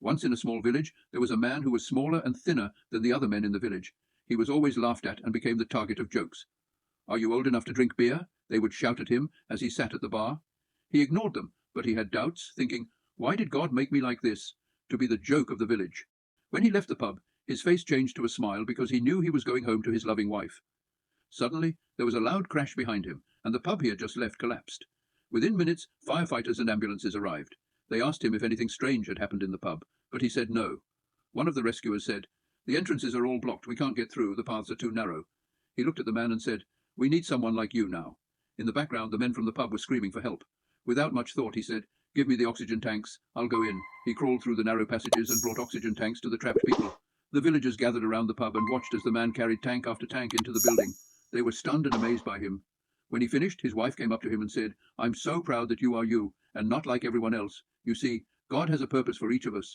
Once in a small village, there was a man who was smaller and thinner than the other men in the village. He was always laughed at and became the target of jokes. "Are you old enough to drink beer?" they would shout at him as he sat at the bar. He ignored them, but he had doubts, thinking, "Why did God make me like this, to be the joke of the village?" When he left the pub, his face changed to a smile because he knew he was going home to his loving wife. Suddenly, there was a loud crash behind him, and the pub he had just left collapsed. Within minutes, firefighters and ambulances arrived. They asked him if anything strange had happened in the pub, but he said no. One of the rescuers said, "The entrances are all blocked. We can't get through. The paths are too narrow." He looked at the man and said, "We need someone like you now." In the background, the men from the pub were screaming for help. Without much thought, he said, "Give me the oxygen tanks. I'll go in." He crawled through the narrow passages and brought oxygen tanks to the trapped people. The villagers gathered around the pub and watched as the man carried tank after tank into the building. They were stunned and amazed by him. When he finished, his wife came up to him and said, "I'm so proud that you are you, and not like everyone else. You see, God has a purpose for each of us.